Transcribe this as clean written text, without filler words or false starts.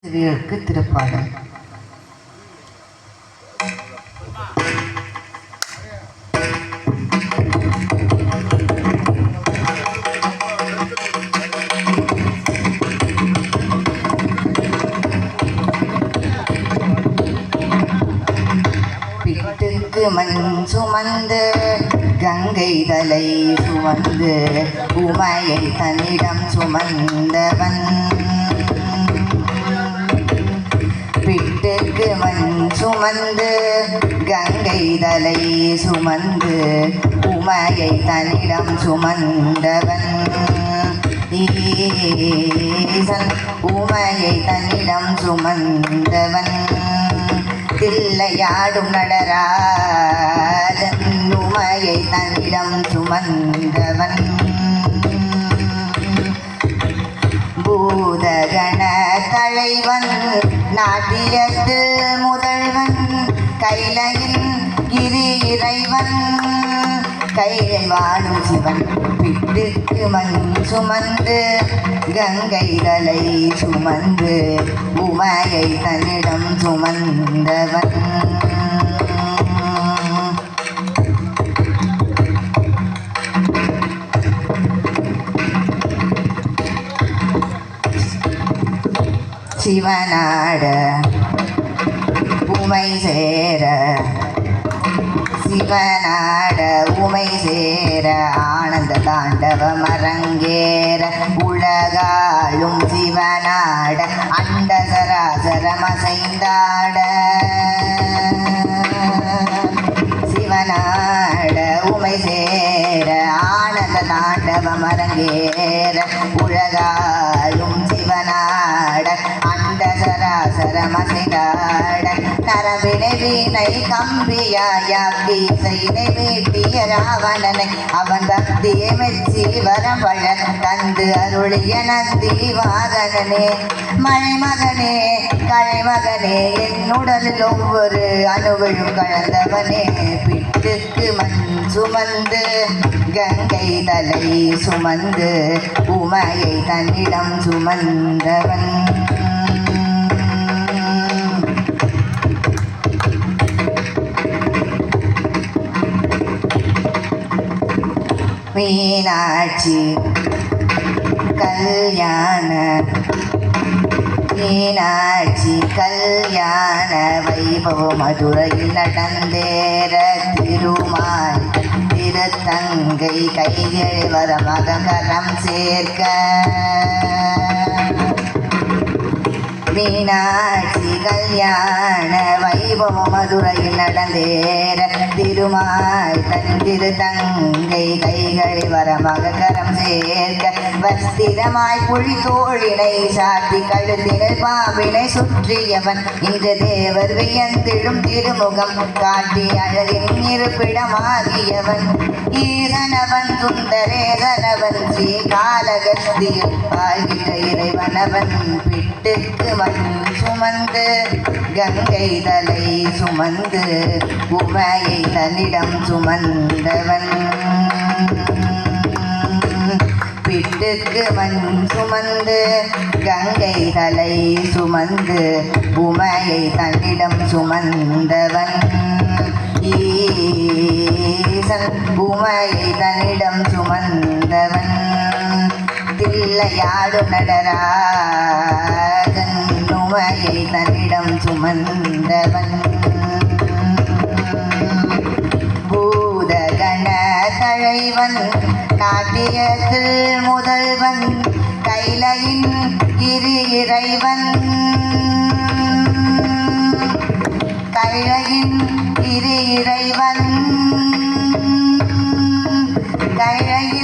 சிறியருக்கு திருப்பாடல். பிட்டுக்கு மண் சுமந்து கங்கை தலை சுமந்து உமையை தன்னிடம் சுமந்தவன். பிட்டுக்கு மண் சுமந்து கங்கை தலை சுமந்து உமையை தன்னிடம் சுமந்தவன். ஈசன் உமையை தன்னிடம் சுமந்தவன். தில்லையாடும் நடராஜன் உமையை தன்னிடம் சுமந்தவன். பூதகண தலைவன் நாட்டியத்து முதல்வன் கைலையின் கிரி இறைவன் கையை வாழும் சிவன். பிட்டுக்கு மண் சுமந்து கங்கை தலை சுமந்து உமையை தன்னிடம் சுமந்தவன். சிவனாட உமை சேர சிவனாட உமை சேர ஆனந்த தாண்டவம் அரங்கேற உலகாளும் சிவனாட அண்ட சராசரமசைந்தாட. சிவனாட உமை சேர ஆனந்த தாண்டவம் அரங்கேற உலகாளும் சிவனாட அண்ட சராசரமசைந்தாட. நரவினை வீணை கம்பியாக்கி செய்தை மீட்டிய ராவணனை அவன் பக்தியை மெச்சி வரம்பழ தந்து அருளிய நந்தி வாகனனே. மழைமகனே கழைமகனே என் உடலில் ஒவ்வொரு அணுவிலும் கலந்தவனே. பிட்டுக்கு மண் சுமந்து கங்கை தலை சுமந்து உமையை தன்னிடம் சுமந்தவன். மீனாட்சி கல்யாண மீனாட்சி கல்யாண வைபவம் மதுரையில் நடந்தேற திருமால் திருத்தங்கை கைகளை வர மகரம் சேர்க்க. மீனாட்சி கல்யாண வைபவம் மதுரையில் நடந்தேற திருமால் தன் திருத்தங்கை கைகளை வர மகரம் சேர்க்க. வஸ்திரமாய் புலி தோழினை சாத்தி கழுத்தினில் பாம்பினை சுற்றியவன் இன்று தேவர் வியந்திடும் திருமுகம் காட்டி அழகின் இருப்பிடமாகியவன். ஈசனவன் சுந்தரேசனவன் ஸ்ரீ காலகஸ்தியில் பாய்கிற இறைவனவன். பிட்டுக்கு மண் சுமந்து கங்கை தலை சுமந்து உமையை தன்னிடம் சுமந்தவன். பிட்டுக்கு மண் சுமந்து கங்கை தலை சுமந்து உமையை தன்னிடம் சுமந்தவன். ஈசன் உமையை தன்னிடம் சுமந்தவன். தில்லையாடும் நடராஜன் உமையை தன்னிடம் சுமந்தவன். பூதகண தலைவன் நாட்டியத்தில் முதல்வன் கைலையின் கிரி இறைவன் கைலையின் கிரி இறைவன் கைலையின்